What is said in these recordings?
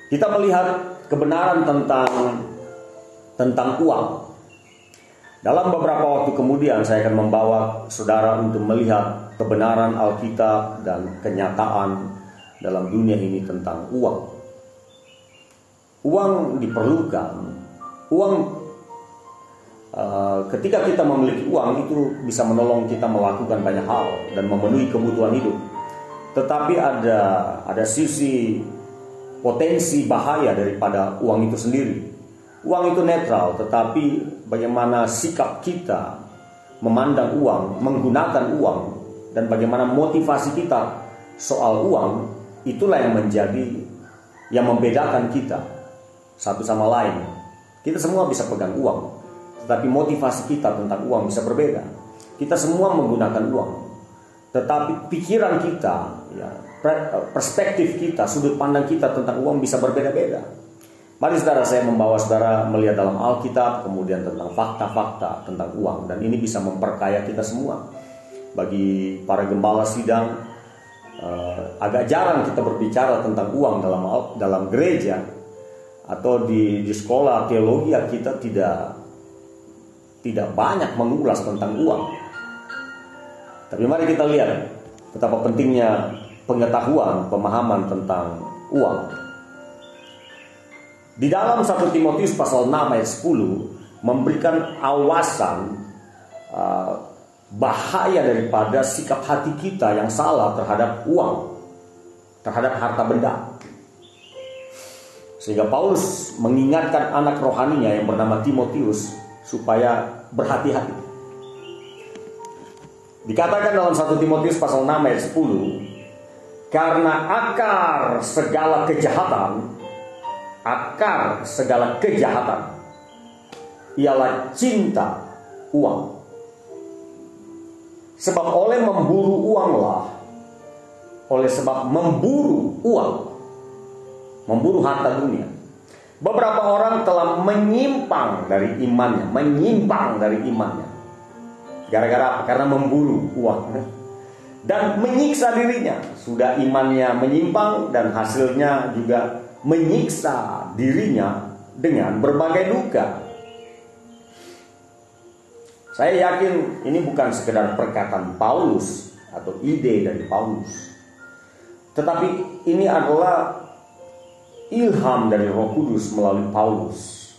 Kita melihat kebenaran tentang uang. Dalam beberapa waktu kemudian saya akan membawa saudara untuk melihat kebenaran Alkitab dan kenyataan dalam dunia ini tentang uang. Uang diperlukan. Uang, ketika kita memiliki uang, itu bisa menolong kita melakukan banyak hal dan memenuhi kebutuhan hidup. Tetapi ada sisi potensi bahaya daripada uang itu sendiri. Uang itu netral, tetapi bagaimana sikap kita memandang uang, menggunakan uang, dan bagaimana motivasi kita soal uang, itulah yang membedakan kita satu sama lain. Kita semua bisa pegang uang, tetapi motivasi kita tentang uang bisa berbeda. Kita semua menggunakan uang, tetapi pikiran kita, perspektif kita, sudut pandang kita tentang uang bisa berbeda-beda. Mari saudara, saya membawa saudara melihat dalam Alkitab, kemudian tentang fakta-fakta tentang uang. Dan ini bisa memperkaya kita semua. Bagi para gembala sidang, agak jarang kita berbicara tentang uang dalam gereja. Atau di sekolah teologi kita tidak banyak mengulas tentang uang. Tapi mari kita lihat betapa pentingnya pengetahuan, pemahaman tentang uang. Di dalam 1 Timotius pasal 6 ayat 10 memberikan awasan bahaya daripada sikap hati kita yang salah terhadap uang, terhadap harta benda. Sehingga Paulus mengingatkan anak rohaninya yang bernama Timotius supaya berhati-hati. Dikatakan dalam 1 Timotius pasal 6 ayat 10, karena akar segala kejahatan ialah cinta uang. Sebab oleh memburu uang, memburu harta dunia, beberapa orang telah menyimpang dari imannya. Gara-gara apa? Karena memburu uang dan menyiksa dirinya. Sudah imannya menyimpang dan hasilnya juga menyiksa dirinya dengan berbagai duka. Saya yakin ini bukan sekedar perkataan Paulus atau ide dari Paulus, tetapi ini adalah ilham dari Roh Kudus melalui Paulus,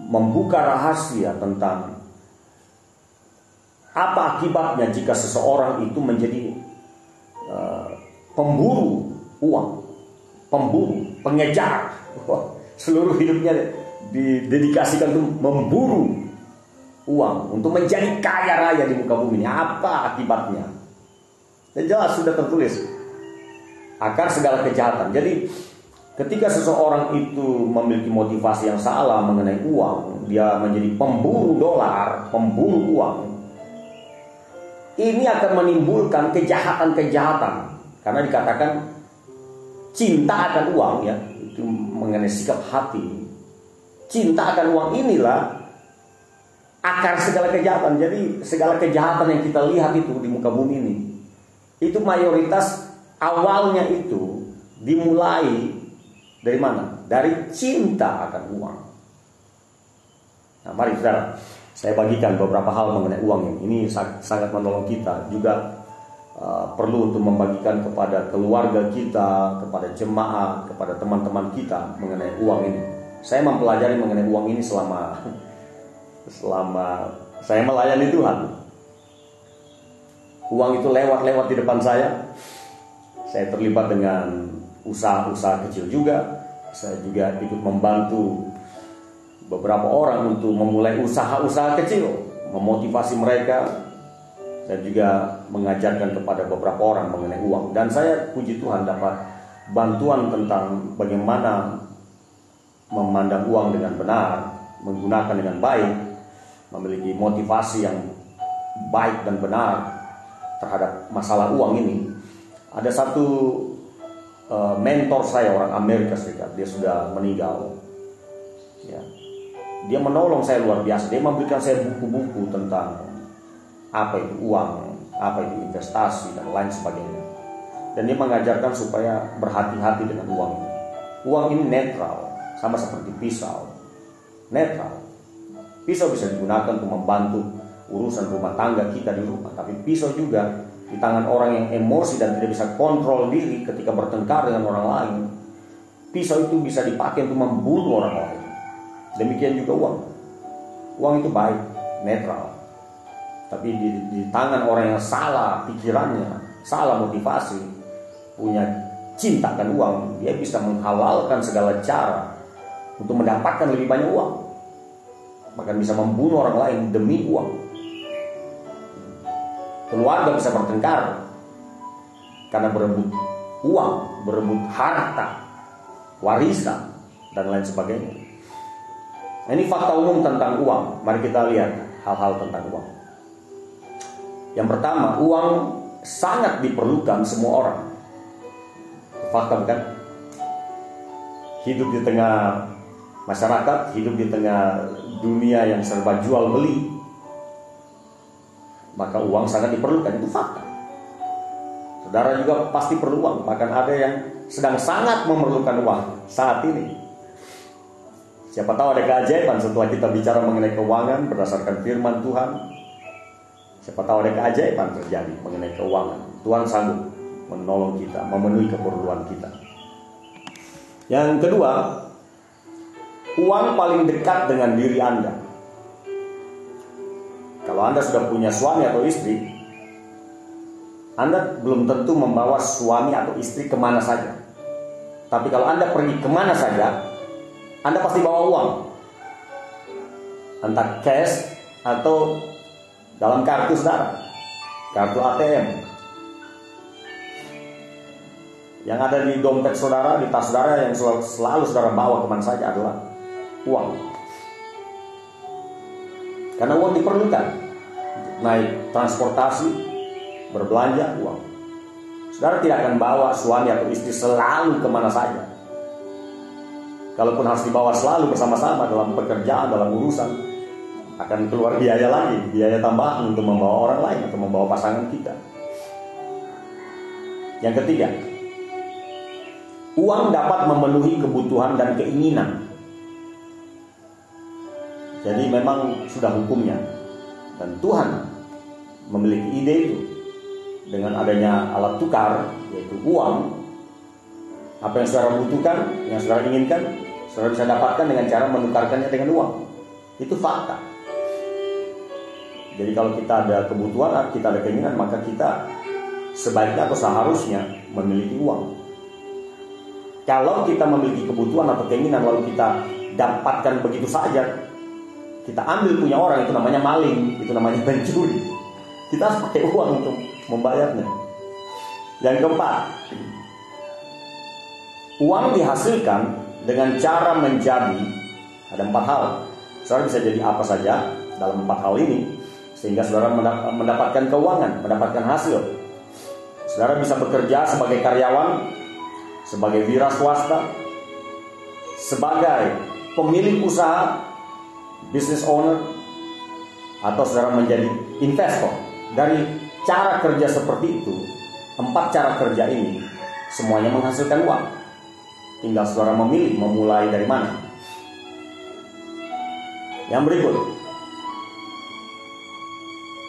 membuka rahasia tentang apa akibatnya jika seseorang itu menjadi pemburu uang, pengejar. Seluruh hidupnya didedikasikan untuk memburu uang, untuk menjadi kaya raya di muka bumi ini. Apa akibatnya? Dan jelas sudah tertulis, akar segala kejahatan. Jadi ketika seseorang itu memiliki motivasi yang salah mengenai uang, dia menjadi pemburu dolar, pemburu uang, ini akan menimbulkan kejahatan-kejahatan. Karena dikatakan cinta akan uang, ya, itu mengenai sikap hati. Cinta akan uang inilah akar segala kejahatan. Jadi segala kejahatan yang kita lihat itu di muka bumi ini, itu mayoritas awalnya itu dimulai dari mana? Dari cinta akan uang. Nah, mari saudara, saya bagikan beberapa hal mengenai uang ini. Ini sangat menolong kita juga. Perlu untuk membagikan kepada keluarga kita, kepada jemaat, kepada teman-teman kita mengenai uang ini. Saya mempelajari mengenai uang ini selama saya melayani Tuhan. Uang itu lewat di depan saya. Saya terlibat dengan usaha-usaha kecil juga. Saya juga ikut membantu beberapa orang untuk memulai usaha-usaha kecil, memotivasi mereka, dan juga mengajarkan kepada beberapa orang mengenai uang. Dan saya puji Tuhan dapat bantuan tentang bagaimana memandang uang dengan benar, menggunakan dengan baik, memiliki motivasi yang baik dan benar terhadap masalah uang ini. Ada satu mentor saya, orang Amerika Serikat, dia sudah meninggal, ya. Dia menolong saya luar biasa. Dia memberikan saya buku-buku tentang apa itu uang, apa itu investasi, dan lain sebagainya. Dan dia mengajarkan supaya berhati-hati dengan uang ini. Uang ini netral, sama seperti pisau. Netral. Pisau bisa digunakan untuk membantu urusan rumah tangga kita di rumah, tapi pisau juga di tangan orang yang emosi dan tidak bisa kontrol diri ketika bertengkar dengan orang lain. Pisau itu bisa dipakai untuk membunuh orang lain. Demikian juga uang. Uang itu baik, netral. Tapi di tangan orang yang salah pikirannya, salah motivasi, punya cinta akan uang, dia bisa menghalalkan segala cara untuk mendapatkan lebih banyak uang. Bahkan bisa membunuh orang lain demi uang. Keluarga bisa bertengkar karena berebut uang, berebut harta, warisan, dan lain sebagainya. Nah, ini fakta umum tentang uang. Mari kita lihat hal-hal tentang uang. Yang pertama, uang sangat diperlukan semua orang. Fakta bukan? Hidup di tengah masyarakat, hidup di tengah dunia yang serba jual beli, maka uang sangat diperlukan. Itu fakta. Saudara juga pasti perlu uang. Bahkan ada yang sedang sangat memerlukan uang saat ini. Siapa tahu ada keajaiban setelah kita bicara mengenai keuangan berdasarkan firman Tuhan. Siapa tahu ada keajaiban terjadi mengenai keuangan. Tuhan sanggup menolong kita, memenuhi keperluan kita. Yang kedua, uang paling dekat dengan diri Anda. Kalau Anda sudah punya suami atau istri, Anda belum tentu membawa suami atau istri kemana saja. Tapi kalau Anda pergi kemana saja, Anda pasti bawa uang. Entah cash atau dalam kartu saudara, kartu ATM. Yang ada di dompet saudara, di tas saudara, yang selalu saudara bawa kemana saja adalah uang. Karena uang diperlukan. Naik transportasi, berbelanja, uang. Saudara tidak akan bawa suami atau istri selalu kemana saja. Kalaupun harus dibawa selalu bersama-sama dalam pekerjaan, dalam urusan, akan keluar biaya lagi, biaya tambahan untuk membawa orang lain atau membawa pasangan kita. Yang ketiga, uang dapat memenuhi kebutuhan dan keinginan. Jadi memang sudah hukumnya. Dan Tuhan memiliki ide itu. Dengan adanya alat tukar, yaitu uang, apa yang saudara butuhkan, yang saudara inginkan, saudara bisa dapatkan dengan cara menukarkannya dengan uang. Itu fakta. Jadi kalau kita ada kebutuhan, kita ada keinginan, maka kita sebaiknya atau seharusnya memiliki uang. Kalau kita memiliki kebutuhan atau keinginan lalu kita dapatkan begitu saja, kita ambil punya orang, itu namanya maling, itu namanya pencuri. Kita harus pakai uang untuk membayarnya. Yang keempat, uang dihasilkan dengan cara menjadi, ada 4 hal. Saudara bisa jadi apa saja dalam 4 hal ini, sehingga saudara mendapatkan keuangan, mendapatkan hasil. Saudara bisa bekerja sebagai karyawan, sebagai wira swasta, sebagai pemilik usaha, business owner, atau saudara menjadi investor. Dari cara kerja seperti itu, 4 cara kerja ini semuanya menghasilkan uang. Tinggal saudara memilih memulai dari mana. Yang berikut,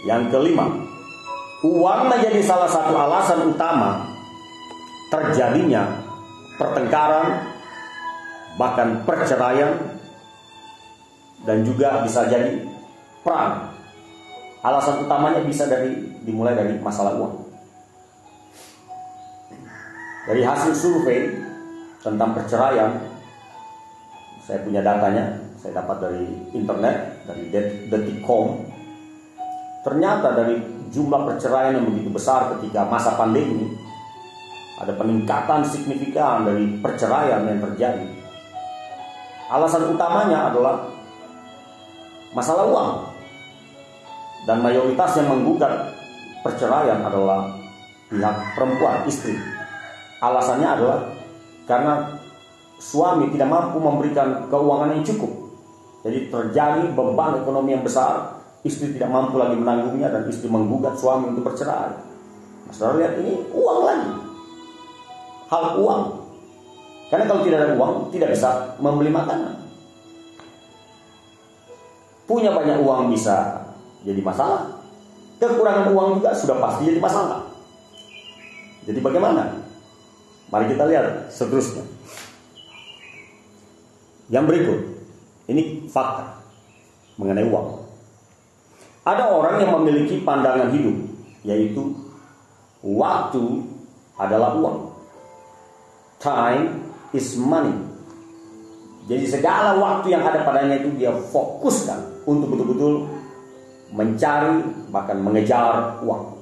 yang kelima, uang menjadi salah satu alasan utama terjadinya pertengkaran, bahkan perceraian, dan juga bisa jadi perang. Alasan utamanya bisa dimulai dari masalah uang. Dari hasil survei tentang perceraian, saya punya datanya, saya dapat dari internet, dari detik.com. Ternyata dari jumlah perceraian yang begitu besar ketika masa pandemi, ada peningkatan signifikan dari perceraian yang terjadi. Alasan utamanya adalah masalah uang. Dan mayoritas yang menggugat perceraian adalah pihak perempuan, istri. Alasannya adalah karena suami tidak mampu memberikan keuangan yang cukup. Jadi terjadi beban ekonomi yang besar, istri tidak mampu lagi menanggungnya, dan istri menggugat suami untuk bercerai. Nah, saudara lihat, ini uang lagi. Hal uang. Karena kalau tidak ada uang, tidak bisa membeli makanan. Punya banyak uang bisa jadi masalah. Kekurangan uang juga sudah pasti jadi masalah. Jadi bagaimana? Mari kita lihat seterusnya. Yang berikut, ini fakta mengenai uang. Ada orang yang memiliki pandangan hidup, yaitu waktu adalah uang. Time is money. Jadi segala waktu yang ada padanya itu dia fokuskan untuk betul-betul mencari, bahkan mengejar uang.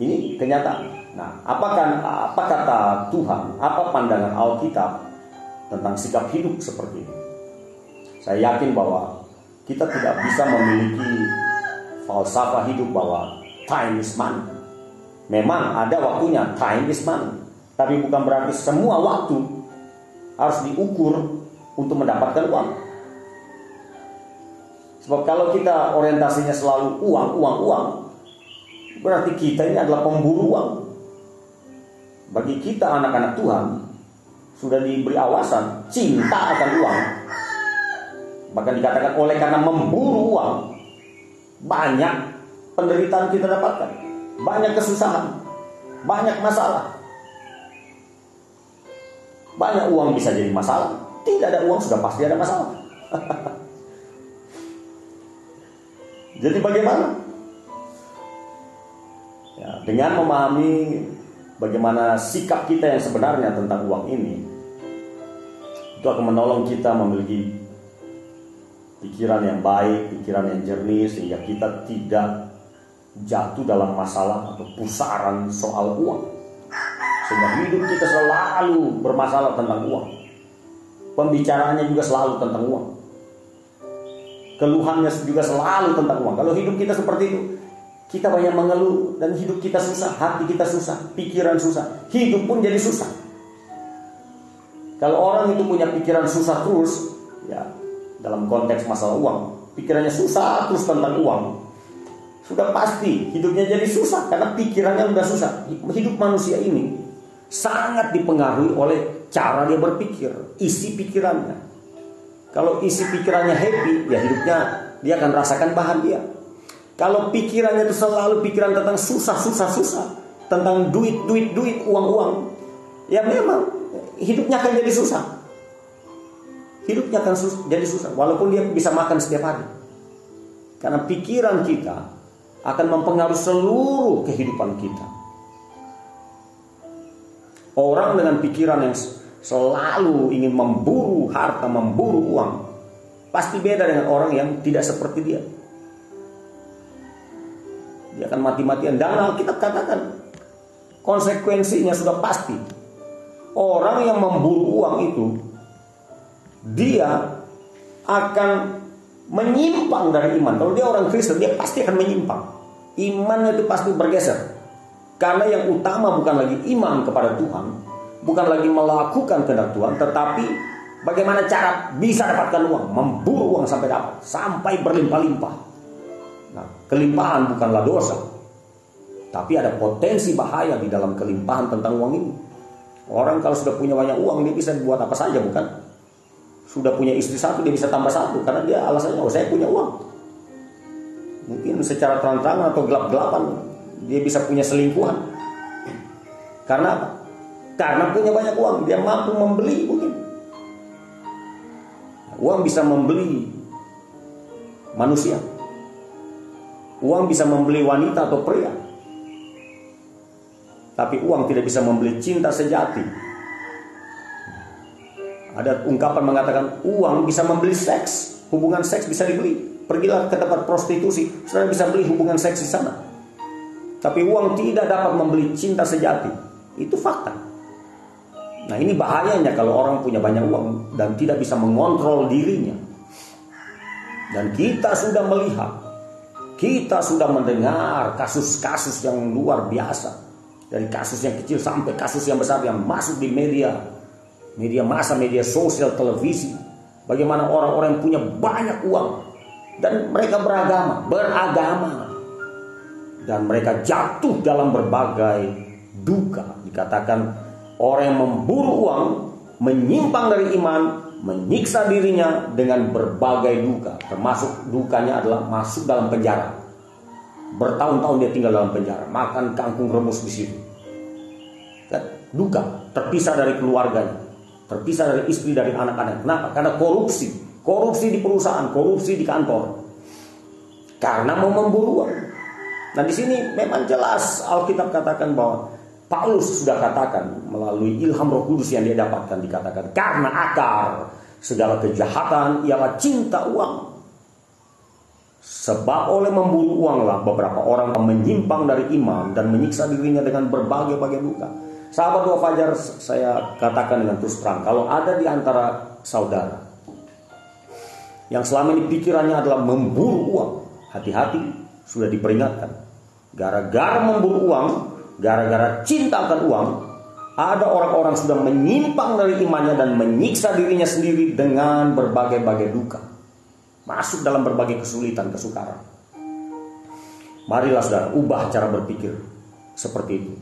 Ini kenyataan. Nah, apa kata Tuhan? Apa pandangan Alkitab tentang sikap hidup seperti ini? Saya yakin bahwa kita tidak bisa memiliki falsafah hidup bahwa time is money. Memang ada waktunya, time is money. Tapi bukan berarti semua waktu harus diukur untuk mendapatkan uang. Sebab kalau kita orientasinya selalu uang, berarti kita ini adalah pemburu uang. Bagi kita anak-anak Tuhan, sudah diberi awasan, cinta akan uang. Bahkan dikatakan oleh karena memburu uang, banyak penderitaan kita dapatkan. Banyak kesusahan, banyak masalah. Banyak uang bisa jadi masalah. Tidak ada uang sudah pasti ada masalah. Jadi bagaimana? Ya, dengan memahami bagaimana sikap kita yang sebenarnya tentang uang ini, itu akan menolong kita memiliki pikiran yang baik, pikiran yang jernih, sehingga kita tidak jatuh dalam masalah atau pusaran soal uang. Sehingga hidup kita selalu bermasalah tentang uang. Pembicaraannya juga selalu tentang uang. Keluhannya juga selalu tentang uang. Kalau hidup kita seperti itu, kita banyak mengeluh dan hidup kita susah, hati kita susah, pikiran susah, hidup pun jadi susah. Kalau orang itu punya pikiran susah terus, ya dalam konteks masalah uang, pikirannya susah terus tentang uang, sudah pasti hidupnya jadi susah karena pikirannya sudah susah. Hidup manusia ini sangat dipengaruhi oleh cara dia berpikir, isi pikirannya. Kalau isi pikirannya happy, ya hidupnya dia akan rasakan bahagia. Kalau pikirannya itu selalu pikiran tentang susah, tentang duit, uang, ya memang hidupnya akan jadi susah. Hidupnya akan jadi susah, walaupun dia bisa makan setiap hari. Karena pikiran kita akan mempengaruhi seluruh kehidupan kita. Orang dengan pikiran yang selalu ingin memburu harta, memburu uang, pasti beda dengan orang yang tidak seperti dia. Dia akan mati-matian. Dan kita katakan konsekuensinya sudah pasti. Orang yang memburu uang itu, dia akan menyimpang dari iman. Kalau dia orang Kristen, dia pasti akan menyimpang. Imannya itu pasti bergeser. Karena yang utama bukan lagi iman kepada Tuhan, bukan lagi melakukan kehendak Tuhan, tetapi bagaimana cara bisa dapatkan uang, memburu uang sampai dapat, sampai berlimpah-limpah. Nah, kelimpahan bukanlah dosa, tapi ada potensi bahaya di dalam kelimpahan tentang uang ini. Orang kalau sudah punya banyak uang, dia bisa buat apa saja, bukan? Sudah punya istri satu, dia bisa tambah satu, karena dia alasannya, saya punya uang. Mungkin secara terang-terangan atau gelap-gelapan, dia bisa punya selingkuhan. Karena apa? Karena punya banyak uang, dia mampu membeli mungkin. Uang bisa membeli manusia. Uang bisa membeli wanita atau pria. Tapi uang tidak bisa membeli cinta sejati. Ada ungkapan mengatakan uang bisa membeli seks. Hubungan seks bisa dibeli. Pergilah ke tempat prostitusi, saudara bisa beli hubungan seks di sana. Tapi uang tidak dapat membeli cinta sejati. Itu fakta. Nah, ini bahayanya kalau orang punya banyak uang dan tidak bisa mengontrol dirinya. Dan kita sudah melihat, kita sudah mendengar kasus-kasus yang luar biasa. Dari kasus yang kecil sampai kasus yang besar yang masuk di media massa, media sosial, televisi. Bagaimana orang-orang yang punya banyak uang dan mereka beragama. Dan mereka jatuh dalam berbagai duka. Dikatakan Orang yang memburu uang, menyimpang dari iman, menyiksa dirinya dengan berbagai duka. Termasuk dukanya adalah masuk dalam penjara. Bertahun-tahun dia tinggal dalam penjara, makan kangkung rebus di situ. Duka, terpisah dari keluarganya, terpisah dari istri, dari anak-anak. Kenapa? Karena korupsi. Korupsi di perusahaan, korupsi di kantor. Karena mau memburu uang. Nah, di sini memang jelas Alkitab katakan bahwa Paulus sudah katakan melalui ilham Roh Kudus yang dia dapatkan, dikatakan karena akar segala kejahatan ialah cinta uang. Sebab oleh memburu uanglah beberapa orang menyimpang dari iman dan menyiksa dirinya dengan berbagai-bagai duka. Sahabat Doa Fajar, saya katakan dengan terus terang, kalau ada di antara saudara yang selama ini pikirannya adalah memburu uang, hati-hati, sudah diperingatkan. Gara-gara memburu uang, gara-gara cinta akan uang, ada orang-orang sudah menyimpang dari imannya dan menyiksa dirinya sendiri dengan berbagai-bagai duka. Masuk dalam berbagai kesulitan, kesukaran. Marilah saudara, ubah cara berpikir seperti itu.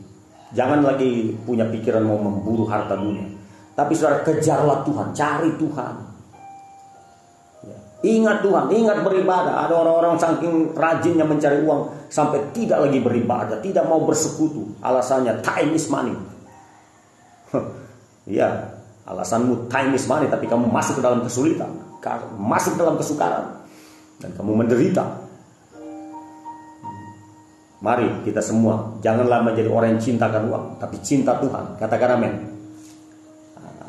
Jangan lagi punya pikiran mau memburu harta dunia. Tapi saudara, kejarlah Tuhan, cari Tuhan. Ingat Tuhan, ingat beribadah. Ada orang-orang saking rajinnya mencari uang sampai tidak lagi beribadah, tidak mau bersekutu. Alasannya time is money. Ya, alasanmu time is money, tapi kamu masuk ke dalam kesulitan, masuk dalam kesukaran, dan kamu menderita. Mari kita semua janganlah menjadi orang yang cintakan uang, tapi cinta Tuhan. Katakan amin.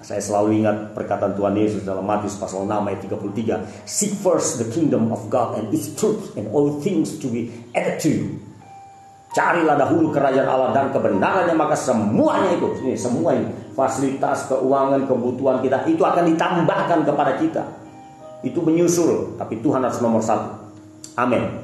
Saya selalu ingat perkataan Tuhan Yesus dalam Matius pasal 6 ayat 33. Seek first the kingdom of God and its truth, and all things to be added to you. Carilah dahulu kerajaan Allah dan kebenarannya, maka semuanya itu, ini semua ini, fasilitas, keuangan, kebutuhan kita, itu akan ditambahkan kepada kita. Itu menyusul, tapi Tuhan harus nomor satu. Amin.